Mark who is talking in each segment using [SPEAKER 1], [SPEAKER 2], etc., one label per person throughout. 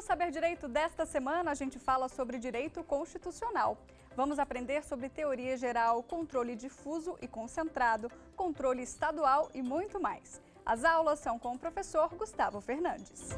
[SPEAKER 1] Saber Direito desta semana, a gente fala sobre direito constitucional. Vamos aprender sobre teoria geral, controle difuso e concentrado, controle estadual e muito mais. As aulas são com o professor Gustavo Fernandes.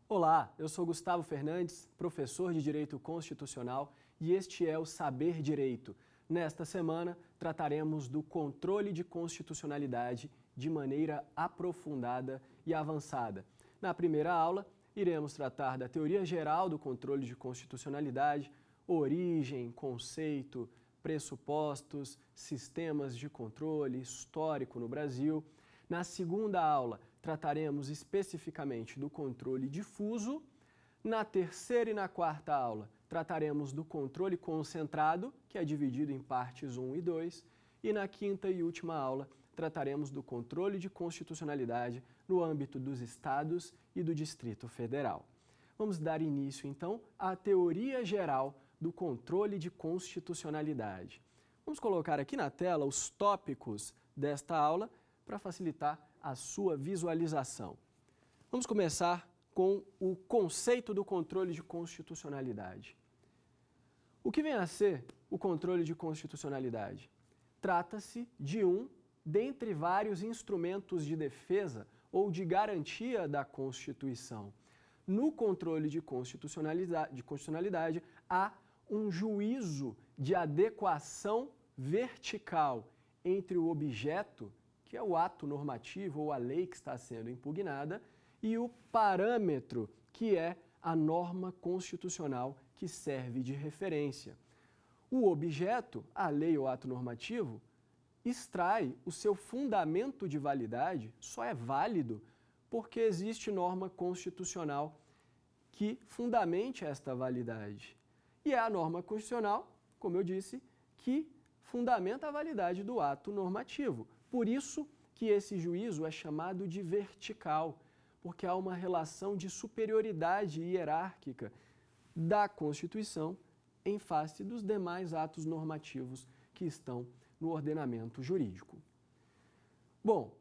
[SPEAKER 2] Olá, eu sou Gustavo Fernandes, professor de Direito Constitucional, e este é o Saber Direito. Nesta semana, trataremos do controle de constitucionalidade de maneira aprofundada e avançada. Na primeira aula, iremos tratar da teoria geral do controle de constitucionalidade, origem, conceito, pressupostos, sistemas de controle, histórico no Brasil. Na segunda aula, trataremos especificamente do controle difuso. Na terceira e na quarta aula, trataremos do controle concentrado, que é dividido em partes 1 e 2. E na quinta e última aula, trataremos do controle de constitucionalidade no âmbito dos estados e do Distrito Federal. Vamos dar início, então, à teoria geral do controle de constitucionalidade. Vamos colocar aqui na tela os tópicos desta aula para facilitar a sua visualização. Vamos começar com o conceito do controle de constitucionalidade. O que vem a ser o controle de constitucionalidade? Trata-se de um dentre vários instrumentos de defesa ou de garantia da Constituição. No controle de constitucionalidade há um juízo de adequação vertical entre o objeto, que é o ato normativo ou a lei que está sendo impugnada, e o parâmetro, que é a norma constitucional que serve de referência. O objeto, a lei ou ato normativo, extrai o seu fundamento de validade, só é válido porque existe norma constitucional que fundamente esta validade. E é a norma constitucional, como eu disse, que fundamenta a validade do ato normativo. Por isso que esse juízo é chamado de vertical, porque há uma relação de superioridade hierárquica da Constituição em face dos demais atos normativos que estão no ordenamento jurídico. Bom,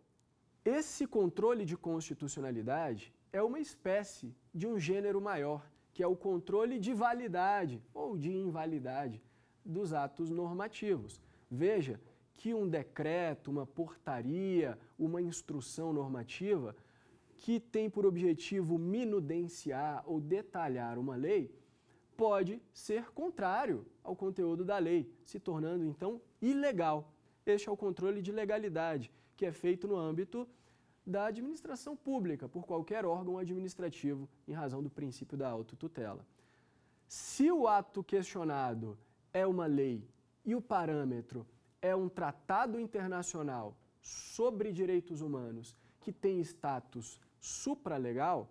[SPEAKER 2] esse controle de constitucionalidade é uma espécie de um gênero maior, que é o controle de validade ou de invalidade dos atos normativos. Veja que um decreto, uma portaria, uma instrução normativa que tem por objetivo minudenciar ou detalhar uma lei pode ser contrário ao conteúdo da lei, se tornando então ilegal. Este é o controle de legalidade, que é feito no âmbito da administração pública, por qualquer órgão administrativo, em razão do princípio da autotutela. Se o ato questionado é uma lei e o parâmetro é um tratado internacional sobre direitos humanos que tem status supralegal,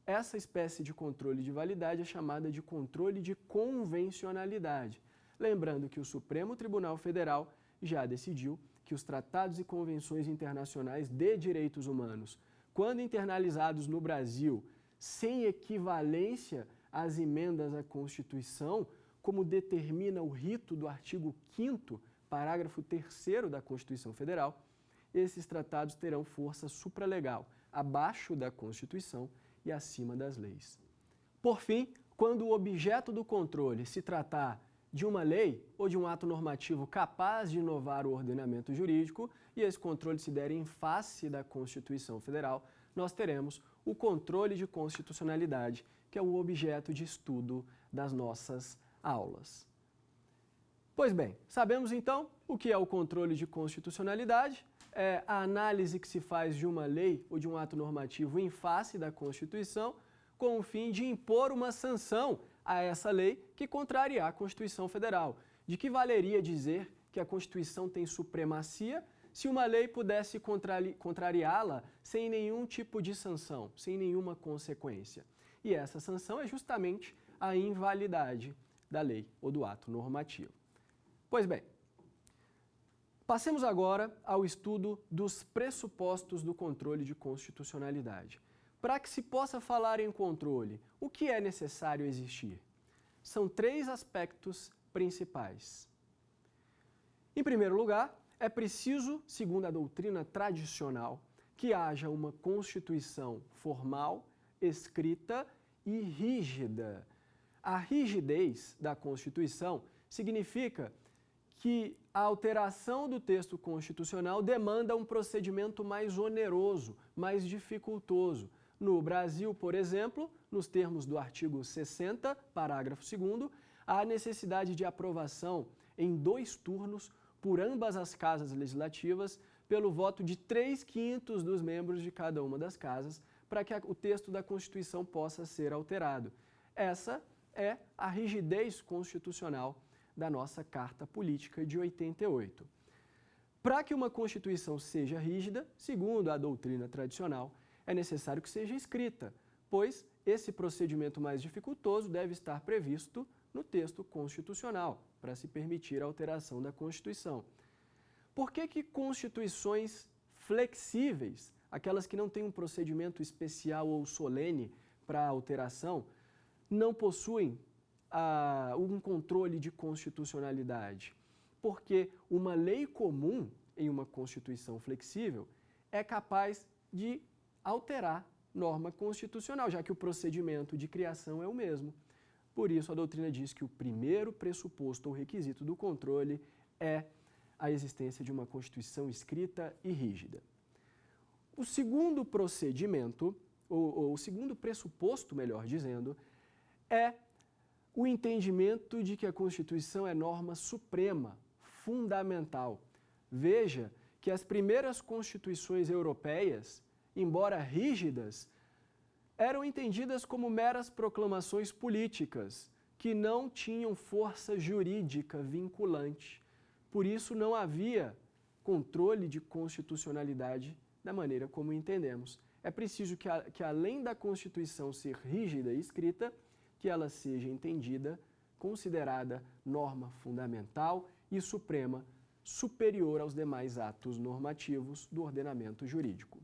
[SPEAKER 2] essa espécie de controle de validade é chamada de controle de convencionalidade. Lembrando que o Supremo Tribunal Federal já decidiu que os tratados e convenções internacionais de direitos humanos, quando internalizados no Brasil, sem equivalência às emendas à Constituição, como determina o rito do artigo 5º, parágrafo 3º da Constituição Federal, esses tratados terão força supralegal, abaixo da Constituição e acima das leis. Por fim, quando o objeto do controle se tratar de uma lei ou de um ato normativo capaz de inovar o ordenamento jurídico e esse controle se der em face da Constituição Federal, nós teremos o controle de constitucionalidade, que é o objeto de estudo das nossas aulas. Pois bem, sabemos então o que é o controle de constitucionalidade, é a análise que se faz de uma lei ou de um ato normativo em face da Constituição, com o fim de impor uma sanção a essa lei que contrariar a Constituição Federal. De que valeria dizer que a Constituição tem supremacia se uma lei pudesse contrariá-la sem nenhum tipo de sanção, sem nenhuma consequência? E essa sanção é justamente a invalidade da lei ou do ato normativo. Pois bem, passemos agora ao estudo dos pressupostos do controle de constitucionalidade. Para que se possa falar em controle, o que é necessário existir? São 3 aspectos principais. Em primeiro lugar, é preciso, segundo a doutrina tradicional, que haja uma Constituição formal, escrita e rígida. A rigidez da Constituição significa que a alteração do texto constitucional demanda um procedimento mais oneroso, mais dificultoso. No Brasil, por exemplo, nos termos do artigo 60, parágrafo 2º, há necessidade de aprovação em 2 turnos por ambas as casas legislativas, pelo voto de 3/5 dos membros de cada uma das casas, para que o texto da Constituição possa ser alterado. Essa é a rigidez constitucional da nossa Carta Política de 88. Para que uma Constituição seja rígida, segundo a doutrina tradicional, é necessário que seja escrita, pois esse procedimento mais dificultoso deve estar previsto no texto constitucional, para se permitir a alteração da Constituição. Por que constituições flexíveis, aquelas que não têm um procedimento especial ou solene para alteração, não possuem um controle de constitucionalidade? Porque uma lei comum em uma Constituição flexível é capaz de alterar norma constitucional, já que o procedimento de criação é o mesmo. Por isso, a doutrina diz que o primeiro pressuposto ou requisito do controle é a existência de uma Constituição escrita e rígida. O segundo procedimento, ou o segundo pressuposto, melhor dizendo, é o entendimento de que a Constituição é norma suprema, fundamental. Veja que as primeiras constituições europeias, embora rígidas, eram entendidas como meras proclamações políticas, que não tinham força jurídica vinculante. Por isso, não havia controle de constitucionalidade da maneira como entendemos. É preciso que além da Constituição ser rígida e escrita, que ela seja entendida, considerada norma fundamental e suprema, superior aos demais atos normativos do ordenamento jurídico.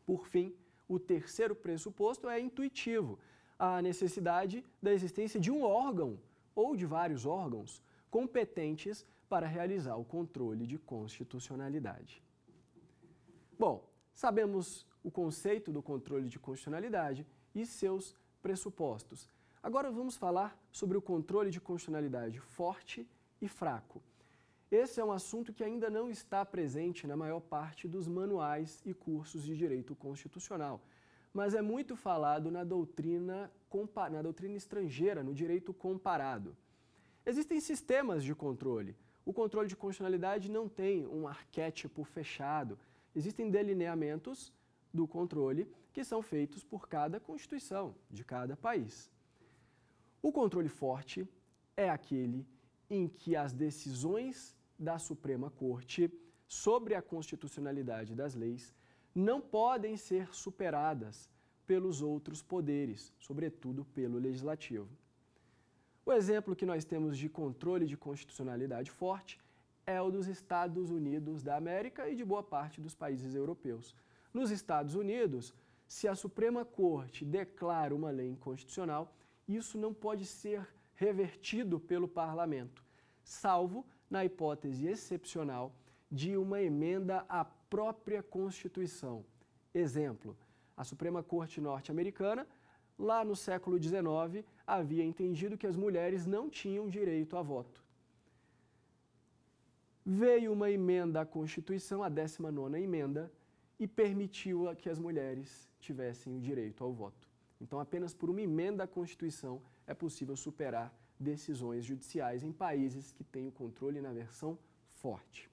[SPEAKER 2] Por fim, o terceiro pressuposto é intuitivo, a necessidade da existência de um órgão ou de vários órgãos competentes para realizar o controle de constitucionalidade. Bom, sabemos o conceito do controle de constitucionalidade e seus pressupostos. Agora vamos falar sobre o controle de constitucionalidade forte e fraco. Esse é um assunto que ainda não está presente na maior parte dos manuais e cursos de direito constitucional, mas é muito falado na doutrina estrangeira, no direito comparado. Existem sistemas de controle. O controle de constitucionalidade não tem um arquétipo fechado. Existem delineamentos do controle que são feitos por cada Constituição de cada país. O controle forte é aquele em que as decisões da Suprema Corte sobre a constitucionalidade das leis não podem ser superadas pelos outros poderes, sobretudo pelo Legislativo. O exemplo que nós temos de controle de constitucionalidade forte é o dos Estados Unidos da América e de boa parte dos países europeus. Nos Estados Unidos, se a Suprema Corte declara uma lei inconstitucional, isso não pode ser revertido pelo Parlamento, salvo na hipótese excepcional de uma emenda à própria Constituição. Exemplo, a Suprema Corte norte-americana, lá no século XIX, havia entendido que as mulheres não tinham direito a voto. Veio uma emenda à Constituição, a 19ª emenda, e permitiu que as mulheres tivessem o direito ao voto. Então, apenas por uma emenda à Constituição é possível superar decisões judiciais em países que têm o controle na versão forte.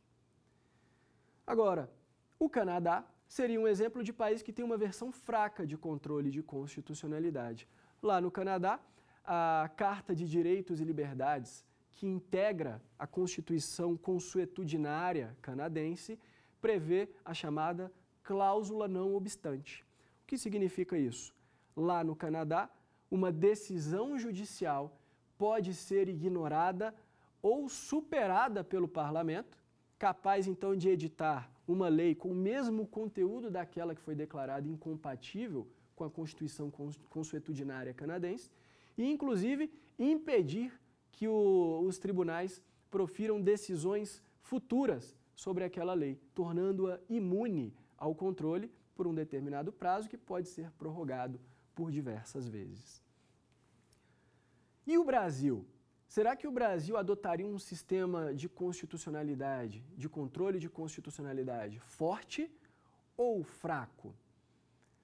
[SPEAKER 2] Agora, o Canadá seria um exemplo de país que tem uma versão fraca de controle de constitucionalidade. Lá no Canadá, a Carta de Direitos e Liberdades, que integra a Constituição consuetudinária canadense, prevê a chamada cláusula não obstante. O que significa isso? Lá no Canadá, uma decisão judicial pode ser ignorada ou superada pelo parlamento, capaz então de editar uma lei com o mesmo conteúdo daquela que foi declarada incompatível com a Constituição consuetudinária canadense e, inclusive, impedir que os tribunais profiram decisões futuras sobre aquela lei, tornando-a imune ao controle por um determinado prazo que pode ser prorrogado por diversas vezes. E o Brasil? Será que o Brasil adotaria um sistema de constitucionalidade, de controle de constitucionalidade forte ou fraco?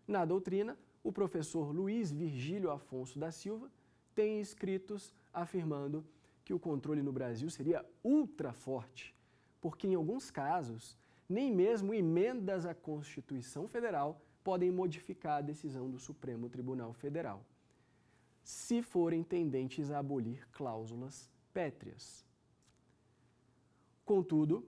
[SPEAKER 2] Na doutrina, o professor Luiz Virgílio Afonso da Silva tem escritos afirmando que o controle no Brasil seria ultra forte, porque em alguns casos, nem mesmo emendas à Constituição Federal podem modificar a decisão do Supremo Tribunal Federal, se forem tendentes a abolir cláusulas pétreas. Contudo,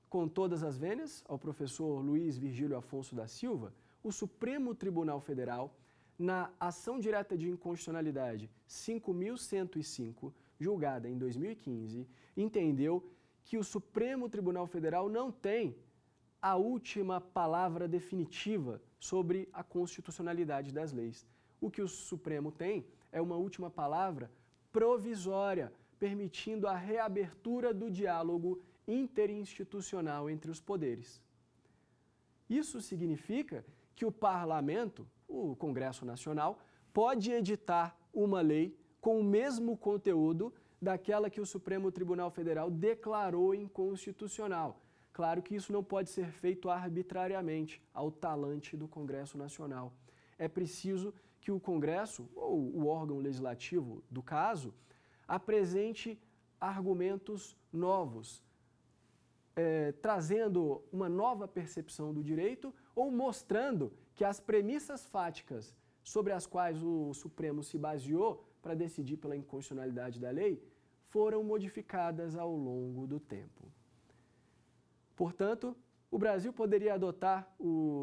[SPEAKER 2] com todas as vênias ao professor Luiz Virgílio Afonso da Silva, o Supremo Tribunal Federal, na ação direta de inconstitucionalidade 5.105, julgada em 2015, entendeu que o Supremo Tribunal Federal não tem a última palavra definitiva sobre a constitucionalidade das leis. O que o Supremo tem é uma última palavra provisória, permitindo a reabertura do diálogo interinstitucional entre os poderes. Isso significa que o Parlamento, o Congresso Nacional, pode editar uma lei com o mesmo conteúdo daquela que o Supremo Tribunal Federal declarou inconstitucional. Claro que isso não pode ser feito arbitrariamente, ao talante do Congresso Nacional. É preciso que o Congresso, ou o órgão legislativo do caso, apresente argumentos novos, trazendo uma nova percepção do direito ou mostrando que as premissas fáticas sobre as quais o Supremo se baseou para decidir pela inconstitucionalidade da lei foram modificadas ao longo do tempo. Portanto, o Brasil poderia adotar,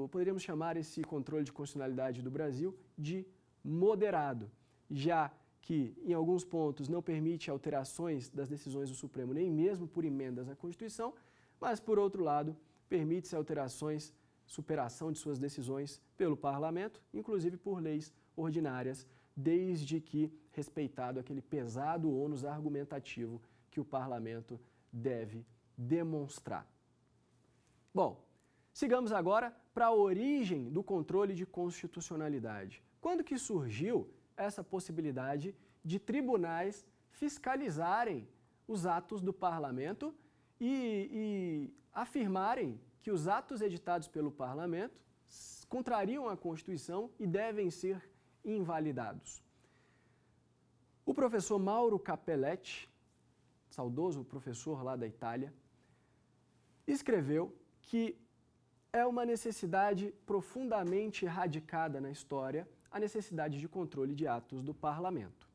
[SPEAKER 2] poderíamos chamar esse controle de constitucionalidade do Brasil de moderado, já que em alguns pontos não permite alterações das decisões do Supremo, nem mesmo por emendas à Constituição, mas, por outro lado, permite-se alterações, superação de suas decisões pelo Parlamento, inclusive por leis ordinárias, desde que respeitado aquele pesado ônus argumentativo que o Parlamento deve demonstrar. Bom, sigamos agora para a origem do controle de constitucionalidade. Quando que surgiu essa possibilidade de tribunais fiscalizarem os atos do Parlamento e afirmarem que os atos editados pelo Parlamento contrariam a Constituição e devem ser invalidados? O professor Mauro Capelletti, saudoso professor lá da Itália, escreveu que é uma necessidade profundamente radicada na história a necessidade de controle de atos do parlamento.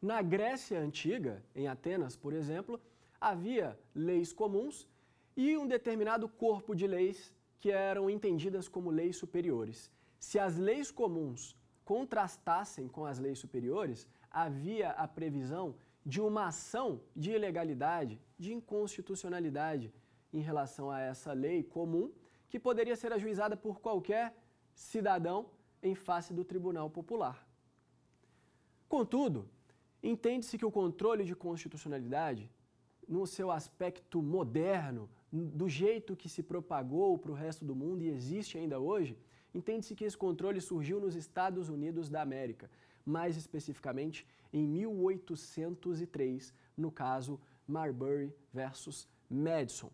[SPEAKER 2] Na Grécia Antiga, em Atenas, por exemplo, havia leis comuns e um determinado corpo de leis que eram entendidas como leis superiores. Se as leis comuns contrastassem com as leis superiores, havia a previsão de uma ação de ilegalidade, de inconstitucionalidade em relação a essa lei comum, que poderia ser ajuizada por qualquer cidadão em face do Tribunal Popular. Contudo, entende-se que o controle de constitucionalidade, no seu aspecto moderno, do jeito que se propagou para o resto do mundo e existe ainda hoje, entende-se que esse controle surgiu nos Estados Unidos da América, mais especificamente em 1803, no caso Marbury versus Madison.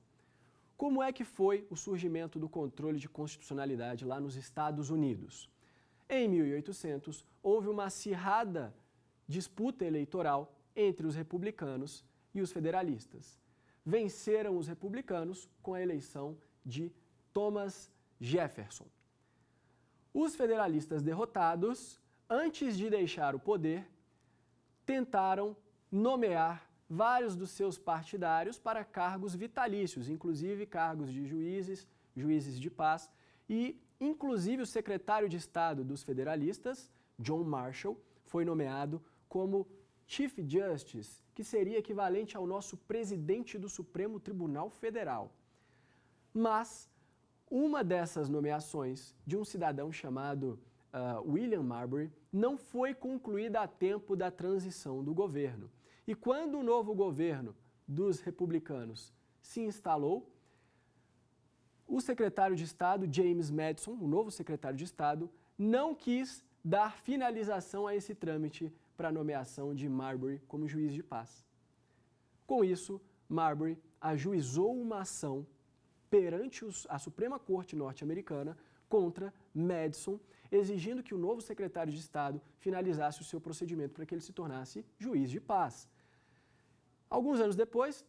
[SPEAKER 2] Como é que foi o surgimento do controle de constitucionalidade lá nos Estados Unidos? Em 1800, houve uma acirrada disputa eleitoral entre os republicanos e os federalistas. Venceram os republicanos com a eleição de Thomas Jefferson. Os federalistas derrotados, antes de deixar o poder, tentaram nomear vários dos seus partidários para cargos vitalícios, inclusive cargos de juízes, juízes de paz, e inclusive o secretário de Estado dos federalistas, John Marshall, foi nomeado como Chief Justice, que seria equivalente ao nosso presidente do Supremo Tribunal Federal. Mas uma dessas nomeações, de um cidadão chamado William Marbury, não foi concluída a tempo da transição do governo. E quando o novo governo dos republicanos se instalou, o secretário de Estado, James Madison, o novo secretário de Estado, não quis dar finalização a esse trâmite para a nomeação de Marbury como juiz de paz. Com isso, Marbury ajuizou uma ação perante a Suprema Corte norte-americana contra Madison, exigindo que o novo secretário de Estado finalizasse o seu procedimento para que ele se tornasse juiz de paz. Alguns anos depois,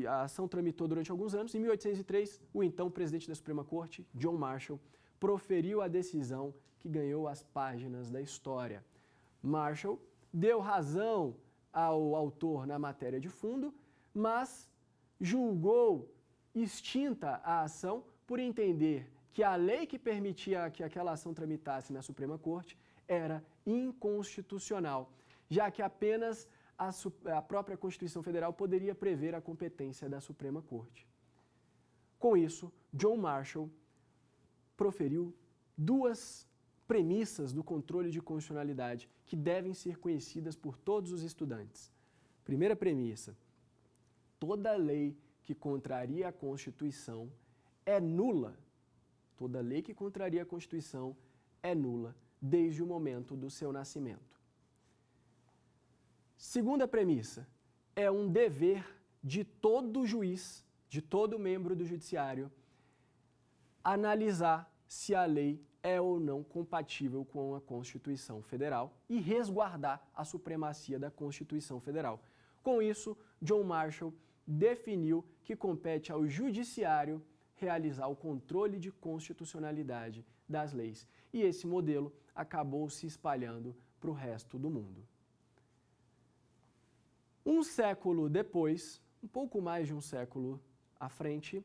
[SPEAKER 2] a ação tramitou durante alguns anos, em 1803, o então presidente da Suprema Corte, John Marshall, proferiu a decisão que ganhou as páginas da história. Marshall deu razão ao autor na matéria de fundo, mas julgou extinta a ação por entender que a lei que permitia que aquela ação tramitasse na Suprema Corte era inconstitucional, já que apenas a própria Constituição Federal poderia prever a competência da Suprema Corte. Com isso, John Marshall proferiu duas premissas do controle de constitucionalidade que devem ser conhecidas por todos os estudantes. Primeira premissa: toda lei que contraria a Constituição é nula. Toda lei que contraria a Constituição é nula desde o momento do seu nascimento. Segunda premissa: é um dever de todo juiz, de todo membro do judiciário, analisar se a lei é ou não compatível com a Constituição Federal e resguardar a supremacia da Constituição Federal. Com isso, John Marshall definiu que compete ao judiciário realizar o controle de constitucionalidade das leis. E esse modelo acabou se espalhando para o resto do mundo. Um século depois, um pouco mais de um século à frente,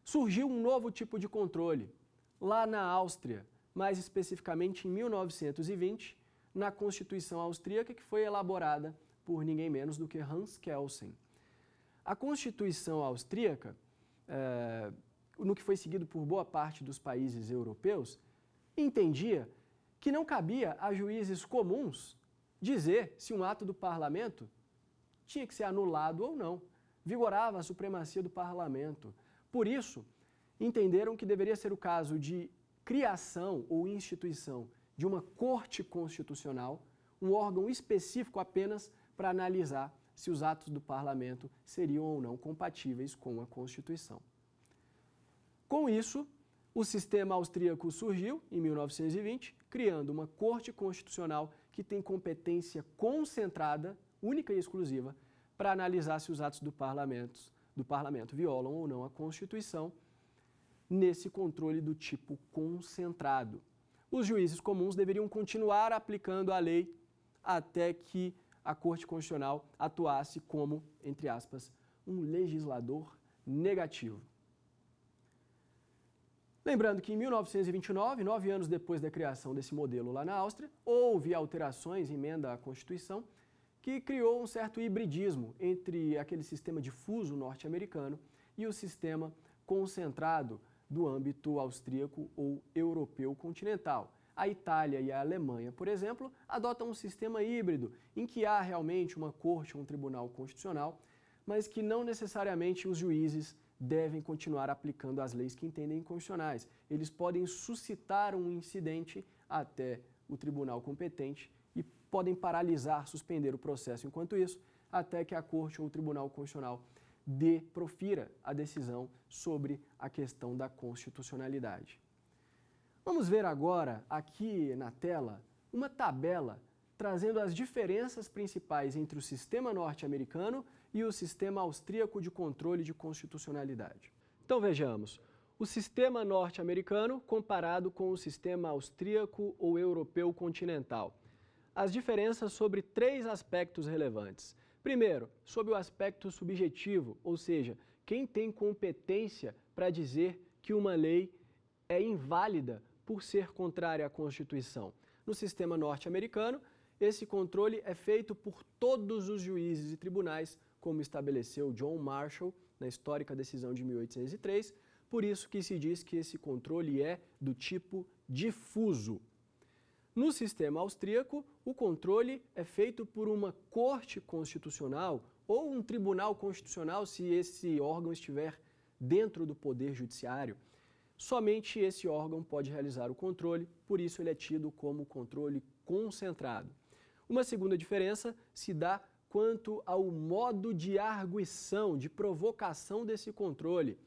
[SPEAKER 2] surgiu um novo tipo de controle, lá na Áustria, mais especificamente em 1920, na Constituição Austríaca, que foi elaborada por ninguém menos do que Hans Kelsen. A Constituição Austríaca, no que foi seguido por boa parte dos países europeus, entendia que não cabia a juízes comuns dizer se um ato do parlamento tinha que ser anulado ou não. Vigorava a supremacia do parlamento. Por isso, entenderam que deveria ser o caso de criação ou instituição de uma corte constitucional, um órgão específico apenas para analisar se os atos do parlamento seriam ou não compatíveis com a Constituição. Com isso, o sistema austríaco surgiu em 1920, criando uma corte constitucional que tem competência concentrada, única e exclusiva, para analisar se os atos do parlamento violam ou não a Constituição, nesse controle do tipo concentrado. Os juízes comuns deveriam continuar aplicando a lei até que a Corte Constitucional atuasse como, entre aspas, um legislador negativo. Lembrando que em 1929, 9 anos depois da criação desse modelo lá na Áustria, houve alterações, emenda à Constituição, que criou um certo hibridismo entre aquele sistema difuso norte-americano e o sistema concentrado do âmbito austríaco ou europeu continental. A Itália e a Alemanha, por exemplo, adotam um sistema híbrido, em que há realmente uma corte ou um tribunal constitucional, mas que não necessariamente os juízes devem continuar aplicando as leis que entendem constitucionais. Eles podem suscitar um incidente até o tribunal competente e podem paralisar, suspender o processo enquanto isso, até que a Corte ou o Tribunal Constitucional profira a decisão sobre a questão da constitucionalidade. Vamos ver agora, aqui na tela, uma tabela trazendo as diferenças principais entre o sistema norte-americano e o sistema austríaco de controle de constitucionalidade. Então vejamos, o sistema norte-americano comparado com o sistema austríaco ou europeu continental. As diferenças sobre 3 aspectos relevantes. Primeiro, sobre o aspecto subjetivo, ou seja, quem tem competência para dizer que uma lei é inválida por ser contrária à Constituição. No sistema norte-americano, esse controle é feito por todos os juízes e tribunais, como estabeleceu John Marshall na histórica decisão de 1803, por isso que se diz que esse controle é do tipo difuso. No sistema austríaco, o controle é feito por uma corte constitucional ou um tribunal constitucional, se esse órgão estiver dentro do Poder Judiciário, somente esse órgão pode realizar o controle, por isso ele é tido como controle concentrado. Uma segunda diferença se dá quanto ao modo de arguição, de provocação desse controle.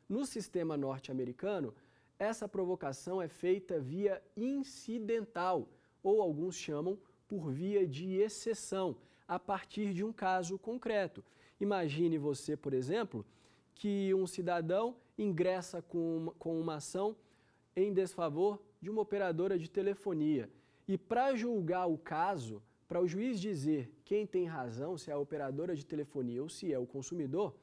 [SPEAKER 2] No sistema norte-americano, essa provocação é feita via incidental, ou alguns chamam por via de exceção, a partir de um caso concreto. Imagine você, por exemplo, que um cidadão ingressa com uma ação em desfavor de uma operadora de telefonia. E para julgar o caso, para o juiz dizer quem tem razão, se é a operadora de telefonia ou se é o consumidor,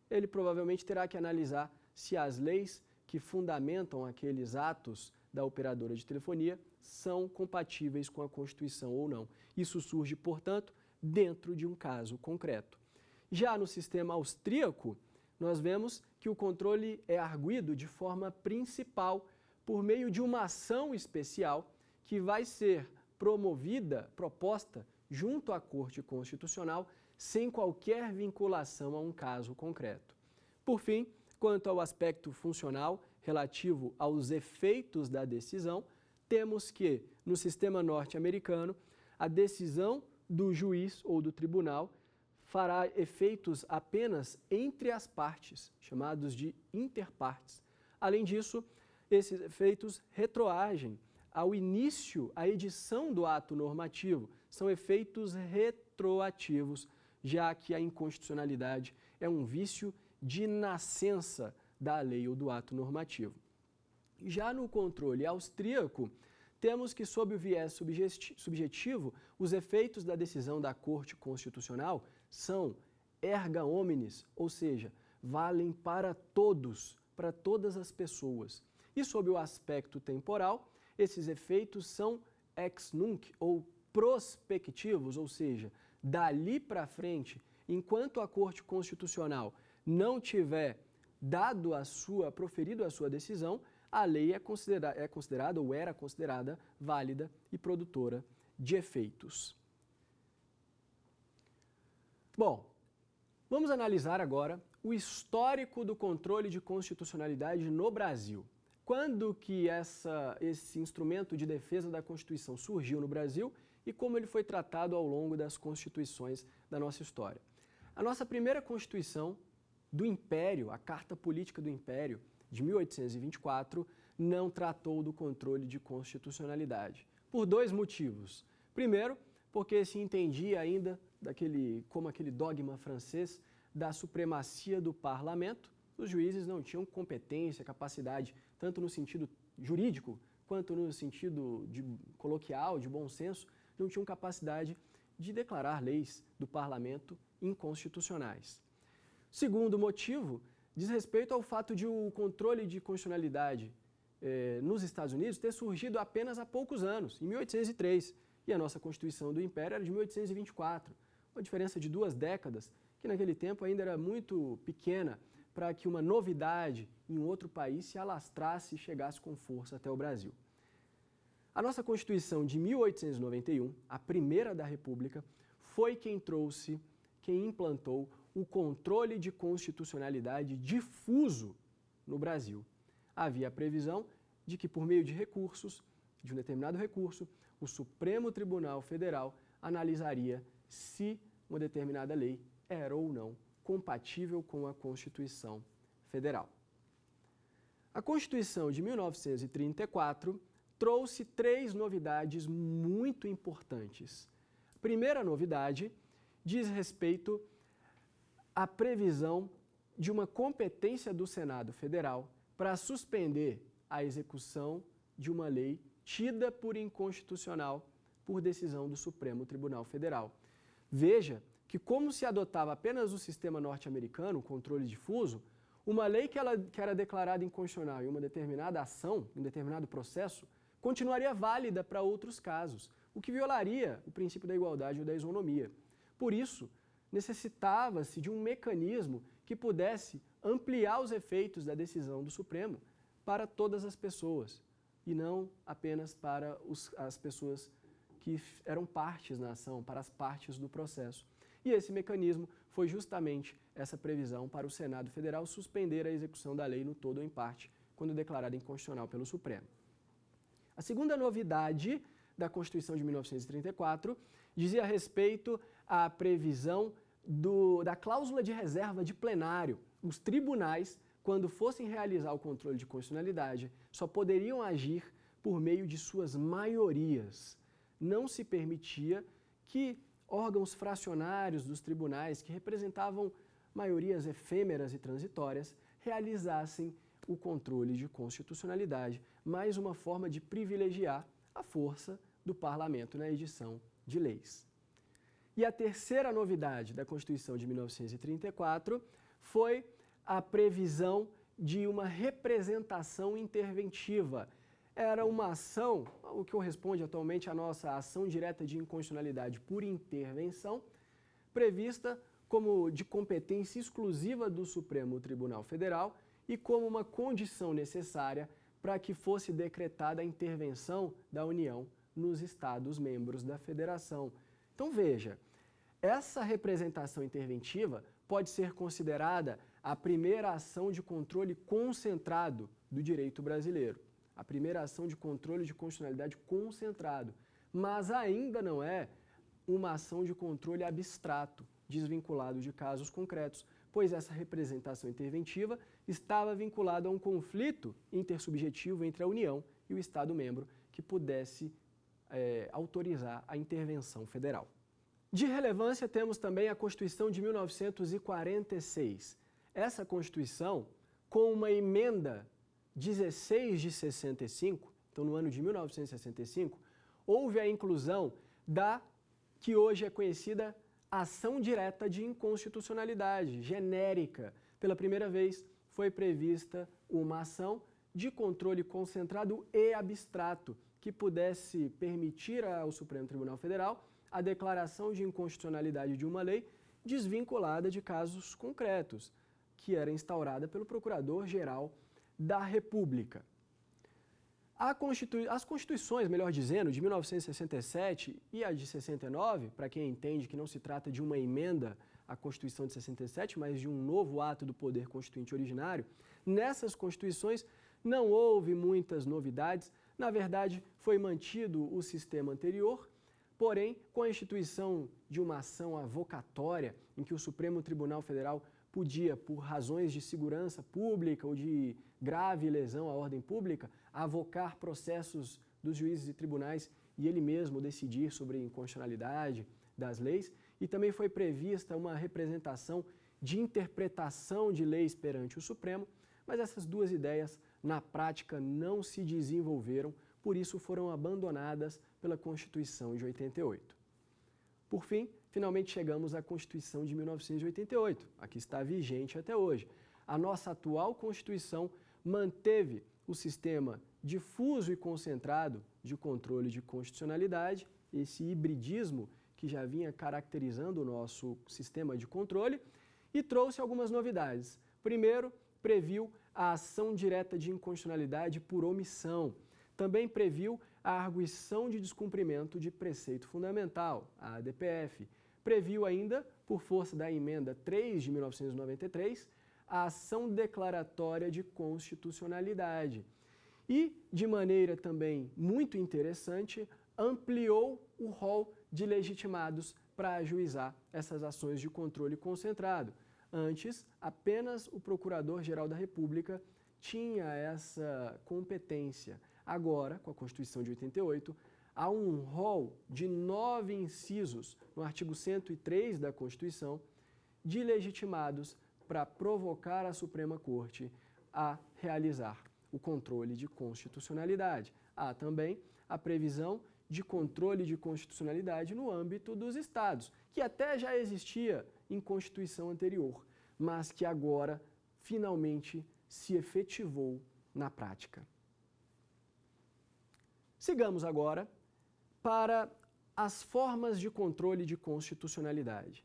[SPEAKER 2] ele provavelmente terá que analisar se as leis que fundamentam aqueles atos da operadora de telefonia são compatíveis com a Constituição ou não. Isso surge, portanto, dentro de um caso concreto. Já no sistema austríaco, nós vemos que o controle é arguido de forma principal por meio de uma ação especial que vai ser proposta junto à Corte Constitucional, sem qualquer vinculação a um caso concreto. Por fim, quanto ao aspecto funcional relativo aos efeitos da decisão, temos que, no sistema norte-americano, a decisão do juiz ou do tribunal fará efeitos apenas entre as partes, chamados de interpartes. Além disso, esses efeitos retroagem ao início, à edição do ato normativo. São efeitos retroativos, já que a inconstitucionalidade é um vício de nascença da lei ou do ato normativo. Já no controle austríaco, temos que, sob o viés subjetivo, os efeitos da decisão da Corte Constitucional são erga omnes, ou seja, valem para todos, para todas as pessoas. E sob o aspecto temporal, esses efeitos são ex nunc, ou prospectivos, ou seja, dali para frente, enquanto a Corte Constitucional não tiver proferido a sua decisão, a lei é considerada ou era considerada válida e produtora de efeitos. Bom, vamos analisar agora o histórico do controle de constitucionalidade no Brasil. Quando que esse instrumento de defesa da Constituição surgiu no Brasil e como ele foi tratado ao longo das constituições da nossa história. A nossa primeira Constituição do Império, a Carta Política do Império, de 1824, não tratou do controle de constitucionalidade, por dois motivos. Primeiro, porque se entendia ainda como aquele dogma francês da supremacia do parlamento. Os juízes não tinham competência, capacidade, tanto no sentido jurídico, quanto no sentido coloquial, de bom senso, não tinham capacidade de declarar leis do parlamento inconstitucionais. Segundo motivo, diz respeito ao fato de o controle de constitucionalidade nos Estados Unidos ter surgido apenas há poucos anos, em 1803, e a nossa Constituição do Império era de 1824, uma diferença de 2 décadas, que naquele tempo ainda era muito pequena para que uma novidade em um outro país se alastrasse e chegasse com força até o Brasil. A nossa Constituição de 1891, a primeira da República, foi quem implantou o controle de constitucionalidade difuso no Brasil. Havia a previsão de que, por meio de recursos, de um determinado recurso, o Supremo Tribunal Federal analisaria se uma determinada lei era ou não compatível com a Constituição Federal. A Constituição de 1934 trouxe 3 novidades muito importantes. A primeira novidade diz respeito à previsão de uma competência do Senado Federal para suspender a execução de uma lei tida por inconstitucional por decisão do Supremo Tribunal Federal. Veja que, como se adotava apenas o sistema norte-americano, o controle difuso, uma lei que era declarada inconstitucional em uma determinada ação, em um determinado processo, continuaria válida para outros casos, o que violaria o princípio da igualdade ou da isonomia. Por isso, necessitava-se de um mecanismo que pudesse ampliar os efeitos da decisão do Supremo para todas as pessoas, e não apenas para as pessoas que eram partes na ação, para as partes do processo. E esse mecanismo foi justamente essa previsão para o Senado Federal suspender a execução da lei no todo ou em parte, quando declarada inconstitucional pelo Supremo. A segunda novidade da Constituição de 1934 dizia respeito à previsão da cláusula de reserva de plenário. Os tribunais, quando fossem realizar o controle de constitucionalidade, só poderiam agir por meio de suas maiorias. Não se permitia que órgãos fracionários dos tribunais, que representavam maiorias efêmeras e transitórias, realizassem o controle de constitucionalidade, mais uma forma de privilegiar a força do parlamento na edição de leis. E a terceira novidade da Constituição de 1934 foi a previsão de uma representação interventiva. Era uma ação, o que corresponde atualmente à nossa ação direta de inconstitucionalidade por intervenção, prevista como de competência exclusiva do Supremo Tribunal Federal e como uma condição necessária para que fosse decretada a intervenção da União nos Estados-membros da Federação. Então veja, essa representação interventiva pode ser considerada a primeira ação de controle concentrado do direito brasileiro. A primeira ação de controle de constitucionalidade concentrado, mas ainda não é uma ação de controle abstrato, desvinculado de casos concretos, pois essa representação interventiva estava vinculada a um conflito intersubjetivo entre a União e o Estado-membro que pudesse autorizar a intervenção federal. De relevância temos também a Constituição de 1946. Essa Constituição, com uma emenda 16 de 65, então no ano de 1965, houve a inclusão da que hoje é conhecida ação direta de inconstitucionalidade, genérica. Pela primeira vez foi prevista uma ação de controle concentrado e abstrato que pudesse permitir ao Supremo Tribunal Federal a declaração de inconstitucionalidade de uma lei desvinculada de casos concretos, que era instaurada pelo Procurador-Geral da República. As constituições, melhor dizendo, de 1967 e a de 69, para quem entende que não se trata de uma emenda à Constituição de 67, mas de um novo ato do poder constituinte originário, nessas constituições não houve muitas novidades. Na verdade, foi mantido o sistema anterior, porém, com a instituição de uma ação avocatória, em que o Supremo Tribunal Federal podia, por razões de segurança pública ou de grave lesão à ordem pública, avocar processos dos juízes e tribunais e ele mesmo decidir sobre a inconstitucionalidade das leis. E também foi prevista uma representação de interpretação de leis perante o Supremo, mas essas duas ideias, na prática, não se desenvolveram, por isso foram abandonadas pela Constituição de 88. Por fim, finalmente chegamos à Constituição de 1988, a que está vigente até hoje. A nossa atual Constituição manteve o sistema difuso e concentrado de controle de constitucionalidade, esse hibridismo que já vinha caracterizando o nosso sistema de controle, e trouxe algumas novidades. Primeiro, previu a ação direta de inconstitucionalidade por omissão. Também previu a arguição de descumprimento de preceito fundamental, a ADPF. Previu ainda, por força da emenda 3 de 1993, a ação declaratória de constitucionalidade. E, de maneira também muito interessante, ampliou o rol de legitimados para ajuizar essas ações de controle concentrado. Antes, apenas o Procurador-Geral da República tinha essa competência. Agora, com a Constituição de 88, há um rol de 9 incisos no artigo 103 da Constituição de legitimados para provocar a Suprema Corte a realizar o controle de constitucionalidade. Há também a previsão de controle de constitucionalidade no âmbito dos estados, que até já existia em Constituição anterior, mas que agora finalmente se efetivou na prática. Sigamos agora para as formas de controle de constitucionalidade.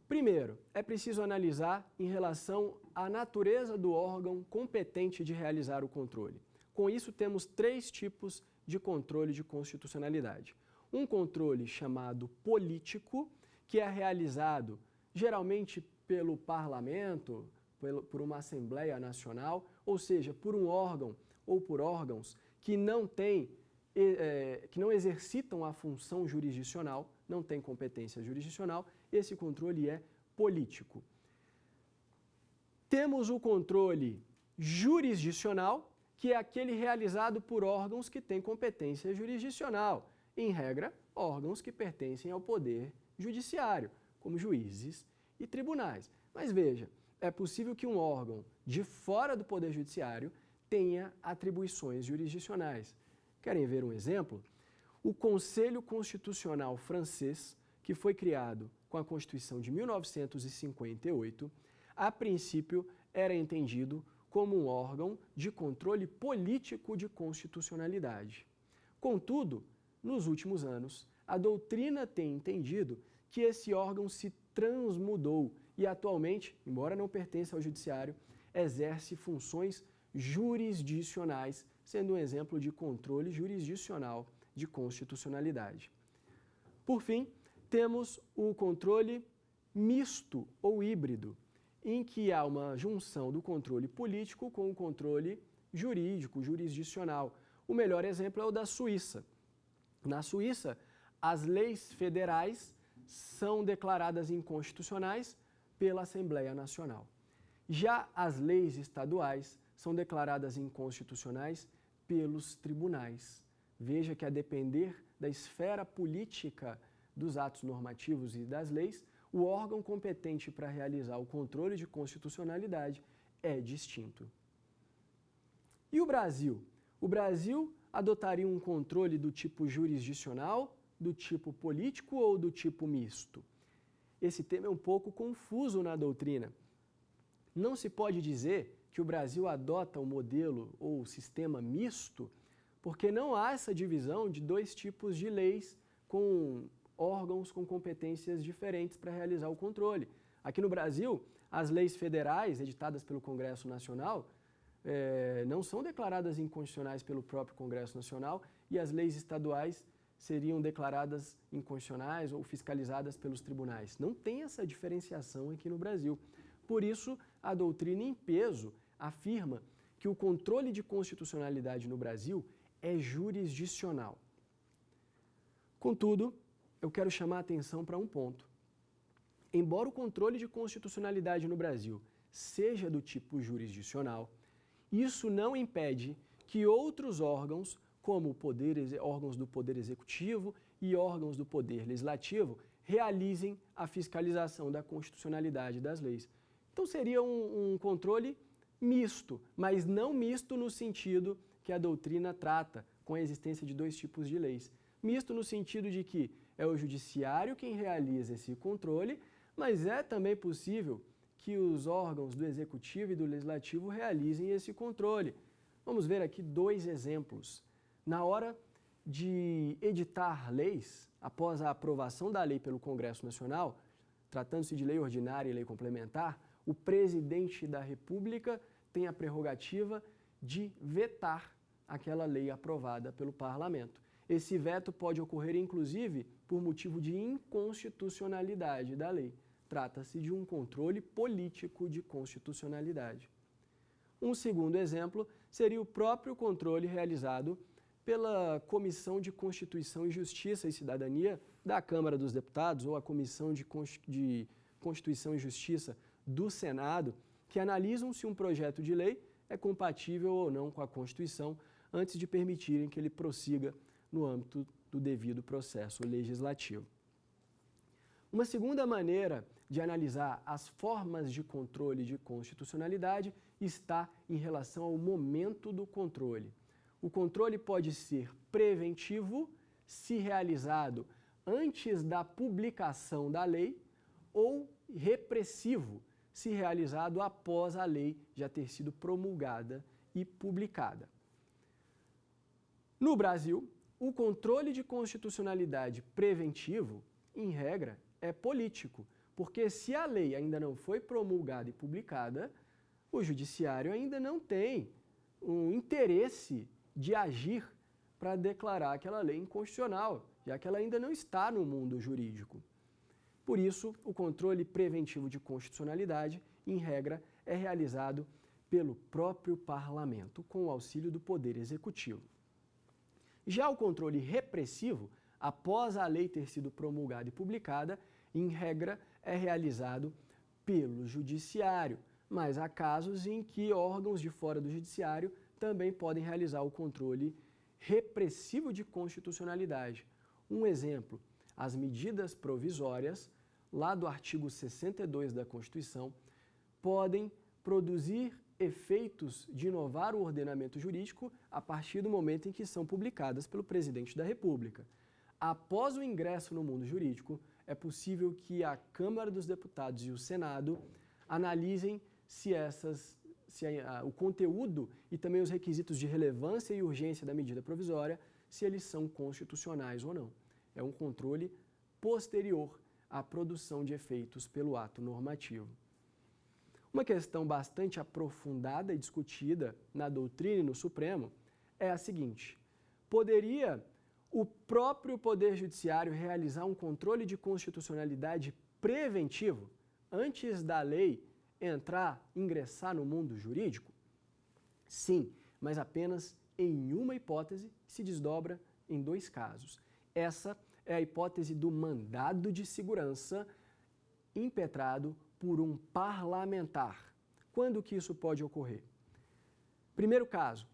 [SPEAKER 2] Primeiro, é preciso analisar em relação à natureza do órgão competente de realizar o controle. Com isso, temos 3 tipos de controle de constitucionalidade. Um controle chamado político, que é realizado geralmente pelo parlamento, por uma Assembleia Nacional, ou seja, por um órgão ou por órgãos que não exercitam a função jurisdicional, não têm competência jurisdicional, esse controle é político. Temos o controle jurisdicional, que é aquele realizado por órgãos que têm competência jurisdicional, em regra, órgãos que pertencem ao poder judiciário, como juízes e tribunais. Mas veja, é possível que um órgão de fora do poder judiciário tenha atribuições jurisdicionais. Querem ver um exemplo? O Conselho Constitucional francês, que foi criado com a Constituição de 1958, a princípio era entendido como um órgão de controle político de constitucionalidade. Contudo, nos últimos anos, a doutrina tem entendido que esse órgão se transmudou e atualmente, embora não pertença ao judiciário, exerce funções jurisdicionais, sendo um exemplo de controle jurisdicional de constitucionalidade. Por fim, temos o controle misto ou híbrido, em que há uma junção do controle político com o controle jurídico, jurisdicional. O melhor exemplo é o da Suíça. Na Suíça, as leis federais são declaradas inconstitucionais pela Assembleia Nacional. Já as leis estaduais são declaradas inconstitucionais pelos tribunais. Veja que, a depender da esfera política dos atos normativos e das leis, o órgão competente para realizar o controle de constitucionalidade é distinto. E o Brasil? O Brasil adotaria um controle do tipo jurisdicional, do tipo político ou do tipo misto? Esse tema é um pouco confuso na doutrina. Não se pode dizer que o Brasil adota o modelo ou o sistema misto, porque não há essa divisão de dois tipos de leis com órgãos com competências diferentes para realizar o controle. Aqui no Brasil, as leis federais editadas pelo Congresso Nacional não são declaradas inconstitucionais pelo próprio Congresso Nacional e as leis estaduais seriam declaradas inconstitucionais ou fiscalizadas pelos tribunais. Não tem essa diferenciação aqui no Brasil. Por isso, a doutrina em peso afirma que o controle de constitucionalidade no Brasil é jurisdicional. Contudo, eu quero chamar a atenção para um ponto. Embora o controle de constitucionalidade no Brasil seja do tipo jurisdicional, isso não impede que outros órgãos, como órgãos do Poder Executivo e órgãos do Poder Legislativo, realizem a fiscalização da constitucionalidade das leis. Então seria um controle misto, mas não misto no sentido que a doutrina trata, com a existência de dois tipos de leis. Misto no sentido de que é o judiciário quem realiza esse controle, mas é também possível que os órgãos do Executivo e do Legislativo realizem esse controle. Vamos ver aqui dois exemplos. Na hora de editar leis, após a aprovação da lei pelo Congresso Nacional, tratando-se de lei ordinária e lei complementar, o presidente da República tem a prerrogativa de vetar aquela lei aprovada pelo Parlamento. Esse veto pode ocorrer, inclusive, por motivo de inconstitucionalidade da lei. Trata-se de um controle político de constitucionalidade. Um segundo exemplo seria o próprio controle realizado pela Comissão de Constituição e Justiça e Cidadania da Câmara dos Deputados ou a Comissão de Constituição e Justiça do Senado, que analisam se um projeto de lei é compatível ou não com a Constituição antes de permitirem que ele prossiga no âmbito do devido processo legislativo. Uma segunda maneira de analisar as formas de controle de constitucionalidade está em relação ao momento do controle. O controle pode ser preventivo, se realizado antes da publicação da lei, ou repressivo, se realizado após a lei já ter sido promulgada e publicada. No Brasil, o controle de constitucionalidade preventivo, em regra, é político, porque se a lei ainda não foi promulgada e publicada, o judiciário ainda não tem um interesse de agir para declarar aquela lei inconstitucional, já que ela ainda não está no mundo jurídico. Por isso, o controle preventivo de constitucionalidade, em regra, é realizado pelo próprio parlamento, com o auxílio do Poder Executivo. Já o controle repressivo, após a lei ter sido promulgada e publicada, em regra, é realizado pelo Judiciário, mas há casos em que órgãos de fora do Judiciário também podem realizar o controle repressivo de constitucionalidade. Um exemplo, as medidas provisórias, lá do artigo 62 da Constituição, podem produzir efeitos de inovar o ordenamento jurídico a partir do momento em que são publicadas pelo Presidente da República. Após o ingresso no mundo jurídico, é possível que a Câmara dos Deputados e o Senado analisem se o conteúdo e também os requisitos de relevância e urgência da medida provisória, se eles são constitucionais ou não. É um controle posterior à produção de efeitos pelo ato normativo. Uma questão bastante aprofundada e discutida na doutrina e no Supremo é a seguinte: poderia o próprio Poder Judiciário realizar um controle de constitucionalidade preventivo antes da lei ingressar no mundo jurídico? Sim, mas apenas em uma hipótese que se desdobra em dois casos. Essa é a hipótese do mandado de segurança impetrado por um parlamentar. Quando que isso pode ocorrer? Primeiro caso,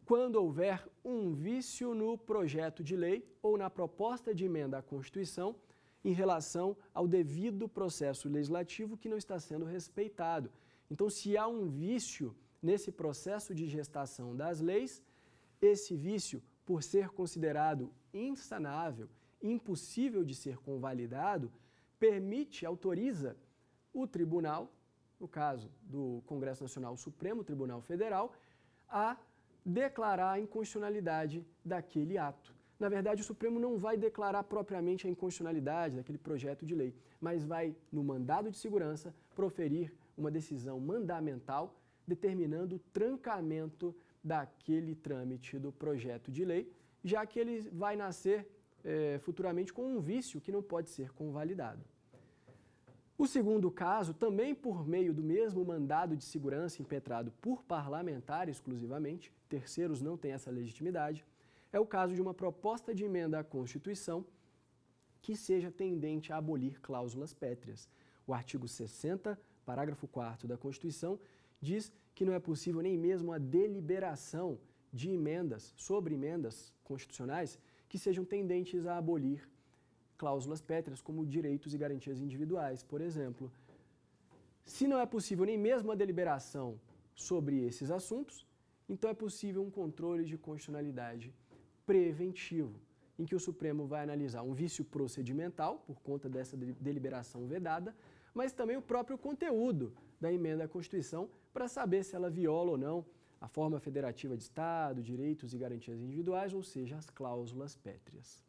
[SPEAKER 2] quando houver um vício no projeto de lei ou na proposta de emenda à Constituição em relação ao devido processo legislativo que não está sendo respeitado. Então, se há um vício nesse processo de gestação das leis, esse vício, por ser considerado insanável, impossível de ser convalidado, autoriza o tribunal, no caso do Congresso Nacional, o Supremo Tribunal Federal, a declarar a inconstitucionalidade daquele ato. Na verdade, o Supremo não vai declarar propriamente a inconstitucionalidade daquele projeto de lei, mas vai, no mandado de segurança, proferir uma decisão mandamental determinando o trancamento daquele trâmite do projeto de lei, já que ele vai nascer futuramente com um vício que não pode ser convalidado. O segundo caso, também por meio do mesmo mandado de segurança impetrado por parlamentar exclusivamente, terceiros não têm essa legitimidade, é o caso de uma proposta de emenda à Constituição que seja tendente a abolir cláusulas pétreas. O artigo 60, parágrafo 4º da Constituição, diz que não é possível nem mesmo a deliberação de emendas sobre emendas constitucionais que sejam tendentes a abolir cláusulas pétreas como direitos e garantias individuais, por exemplo. Se não é possível nem mesmo a deliberação sobre esses assuntos, então é possível um controle de constitucionalidade preventivo, em que o Supremo vai analisar um vício procedimental, por conta dessa deliberação vedada, mas também o próprio conteúdo da emenda à Constituição, para saber se ela viola ou não a forma federativa de Estado, direitos e garantias individuais, ou seja, as cláusulas pétreas.